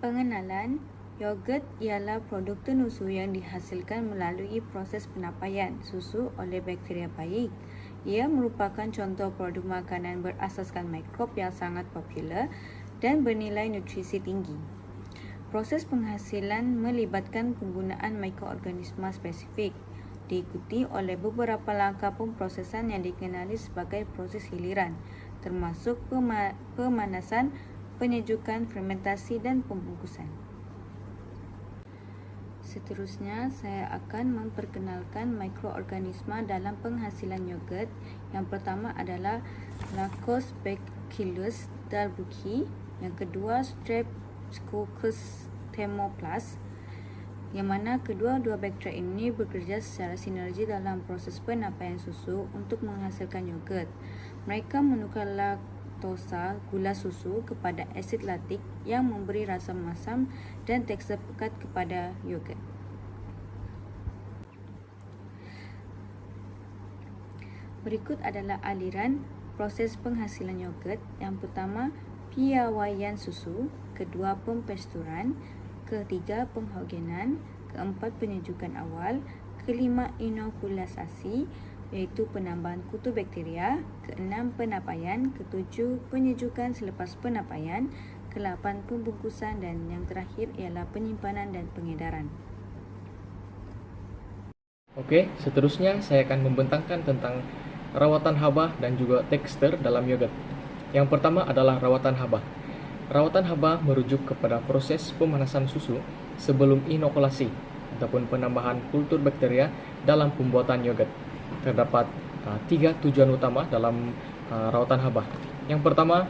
Pengenalan, yogurt ialah produk tenusu yang dihasilkan melalui proses penapaian susu oleh bakteria baik. Ia merupakan contoh produk makanan berasaskan mikrob yang sangat popular dan bernilai nutrisi tinggi. Proses penghasilan melibatkan penggunaan mikroorganisma spesifik, diikuti oleh beberapa langkah pemprosesan yang dikenali sebagai proses hiliran, termasuk pemanasan, penyejukan, fermentasi, dan pembungkusan. Seterusnya, saya akan memperkenalkan mikroorganisma dalam penghasilan yogurt. Yang pertama adalah Lactobacillus delbrueckii, yang kedua Streptococcus thermoplast, yang mana kedua-dua bakteria ini bekerja secara sinergi dalam proses penapaian susu untuk menghasilkan yogurt. Mereka menukar laktosa, gula susu, kepada asid laktik yang memberi rasa masam dan tekstur pekat kepada yogurt. Berikut adalah aliran proses penghasilan yogurt. Yang pertama, piawaian susu, kedua, pempesturan, ketiga, penghogenan, keempat, penyejukan awal, kelima, inokulasasi, iaitu penambahan kutu bakteria, keenam, penapaian, ketujuh, penyejukan selepas penapaian, ke-8, pembungkusan, dan yang terakhir ialah penyimpanan dan pengedaran. Oke, seterusnya saya akan membentangkan tentang rawatan haba dan juga tekstur dalam yogurt. Yang pertama adalah rawatan haba. Rawatan haba merujuk kepada proses pemanasan susu sebelum inokulasi ataupun penambahan kultur bakteria dalam pembuatan yogurt. Terdapat 3 tujuan utama dalam rawatan haba. Yang pertama,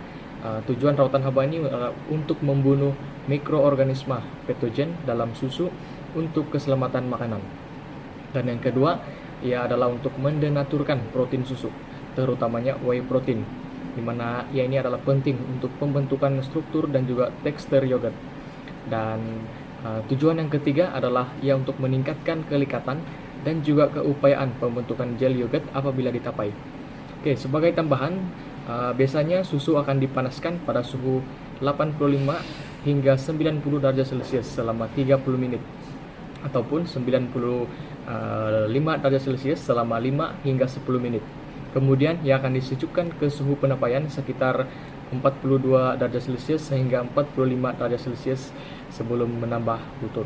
tujuan rawatan haba ini adalah untuk membunuh mikroorganisma patogen dalam susu untuk keselamatan makanan. Dan yang kedua, ia adalah untuk mendenaturkan protein susu, terutamanya whey protein, di mana ia ini adalah penting untuk pembentukan struktur dan juga tekstur yogurt. Dan tujuan yang ketiga adalah ia untuk meningkatkan kelikatan dan juga keupayaan pembentukan gel yogurt apabila ditapai. Oke, sebagai tambahan, biasanya susu akan dipanaskan pada suhu 85 hingga 90 derajat Celcius selama 30 menit ataupun 95 derajat Celcius selama 5 hingga 10 menit. Kemudian ia akan disejukkan ke suhu penapaian sekitar 42 derajat Celcius sehingga 45 derajat Celcius sebelum menambah butur.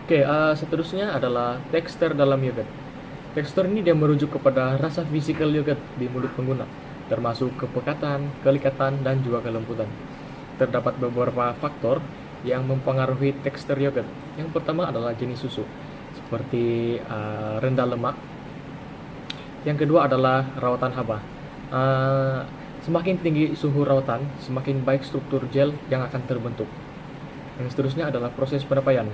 Oke, seterusnya adalah tekstur dalam yogurt. Tekstur ini dia merujuk kepada rasa fisikal yogurt di mulut pengguna, termasuk kepekatan, kelikatan, dan juga kelembutan. Terdapat beberapa faktor yang mempengaruhi tekstur yogurt. Yang pertama adalah jenis susu, seperti rendah lemak. Yang kedua adalah rawatan haba. Semakin tinggi suhu rawatan, semakin baik struktur gel yang akan terbentuk. Yang seterusnya adalah proses penapaian.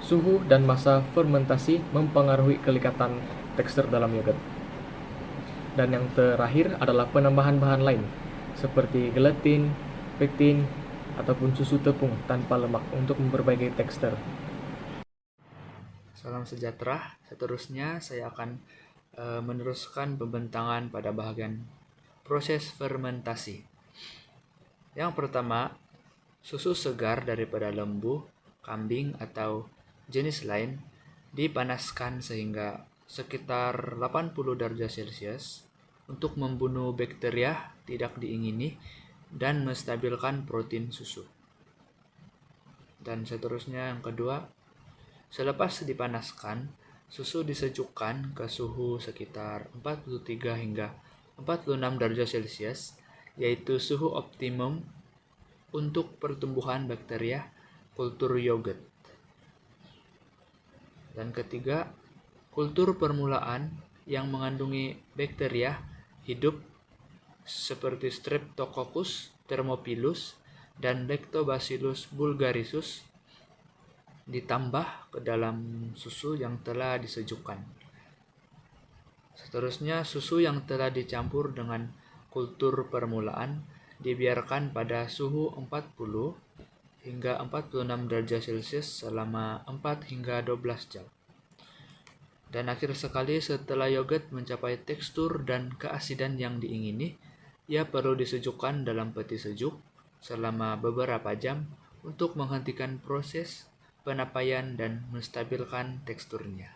Suhu dan masa fermentasi mempengaruhi kelikatan tekstur dalam yogurt. Dan yang terakhir adalah penambahan bahan lain, seperti gelatin, pektin, ataupun susu tepung tanpa lemak untuk memperbaiki tekstur. Salam sejahtera. Seterusnya saya akan meneruskan pembentangan pada bahagian proses fermentasi. Yang pertama, susu segar daripada lembu, kambing, atau jenis lain dipanaskan sehingga sekitar 80 derajat Celcius untuk membunuh bakteria tidak diingini dan menstabilkan protein susu. Dan seterusnya yang kedua, selepas dipanaskan, susu disejukkan ke suhu sekitar 43 hingga 46 derajat Celcius, yaitu suhu optimum untuk pertumbuhan bakteria kultur yogurt. Dan ketiga, kultur permulaan yang mengandungi bakteria hidup seperti Streptococcus thermophilus dan Lactobacillus bulgarisus ditambah ke dalam susu yang telah disejukkan. Seterusnya, susu yang telah dicampur dengan kultur permulaan dibiarkan pada suhu 40 hingga 46 derajat Celcius selama 4 hingga 12 jam. Dan akhir sekali, setelah yogurt mencapai tekstur dan keasidan yang diingini, ia perlu disejukkan dalam peti sejuk selama beberapa jam untuk menghentikan proses penapaian dan menstabilkan teksturnya.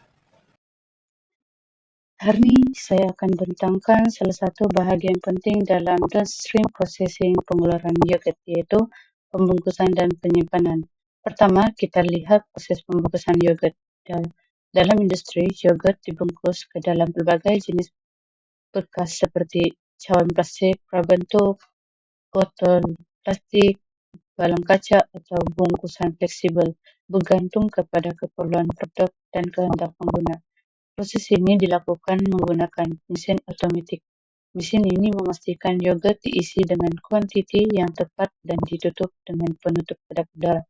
Hari ini saya akan bentangkan salah satu bahagian penting dalam downstream processing pengeluaran yogurt, yaitu pembungkusan dan penyimpanan. Pertama, kita lihat proses pembungkusan yogurt. Dalam industri, yogurt dibungkus ke dalam berbagai jenis bekas seperti cawan plastik prabentuk, botol plastik, balon kaca, atau bungkusan fleksibel, bergantung kepada keperluan produk dan kehendak pengguna. Proses ini dilakukan menggunakan mesin otomatik. Mesin ini memastikan yogurt diisi dengan kuantiti yang tepat dan ditutup dengan penutup kedap udara.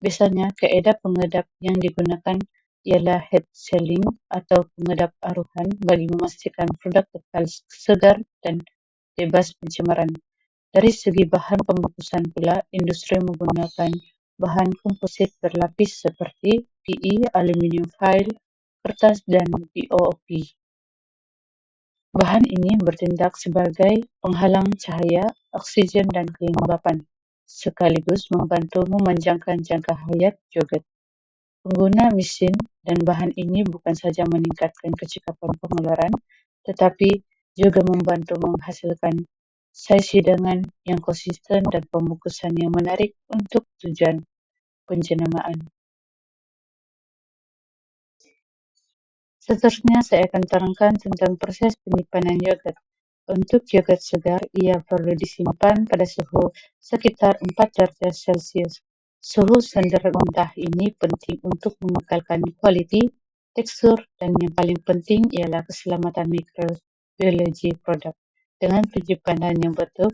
Biasanya, kaedah pengedap yang digunakan ialah head sealing atau pengedap aruhan bagi memastikan produk kekal segar dan bebas pencemaran. Dari segi bahan pembungkusan pula, industri menggunakan bahan komposit berlapis seperti PE, aluminium foil, kertas, dan BOP. Bahan ini bertindak sebagai penghalang cahaya, oksigen, dan kelembapan, sekaligus membantu memanjangkan jangka hayat yogurt. Pengguna mesin dan bahan ini bukan saja meningkatkan kecekapan pengeluaran, tetapi juga membantu menghasilkan saiz hidangan yang konsisten dan pembungkusan yang menarik untuk tujuan penjenamaan. Seterusnya, saya akan terangkan tentang proses penyimpanan yogurt. Untuk yogurt segar, ia perlu disimpan pada suhu sekitar 4 derajat Celcius. Suhu sender mentah ini penting untuk mengekalkan kualiti, tekstur, dan yang paling penting ialah keselamatan mikrobiologi produk. Dengan penyimpanan yang betul,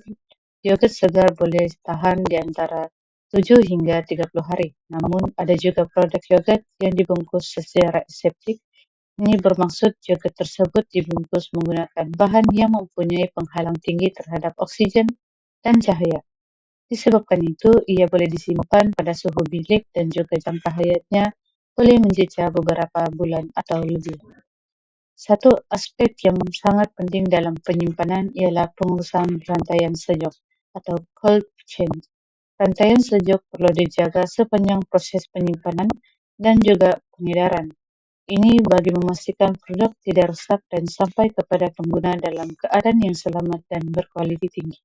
yogurt segar boleh tahan di antara 7 hingga 30 hari. Namun, ada juga produk yogurt yang dibungkus secara aseptik. Ini bermaksud yogurt tersebut dibungkus menggunakan bahan yang mempunyai penghalang tinggi terhadap oksigen dan cahaya. Disebabkan itu, ia boleh disimpan pada suhu bilik dan juga jangka hayatnya boleh menjejak beberapa bulan atau lebih. Satu aspek yang sangat penting dalam penyimpanan ialah pengurusan rantaian sejuk atau cold chain. Rantaian sejuk perlu dijaga sepanjang proses penyimpanan dan juga pengedaran. Ini bagi memastikan produk tidak rusak dan sampai kepada pengguna dalam keadaan yang selamat dan berkualiti tinggi.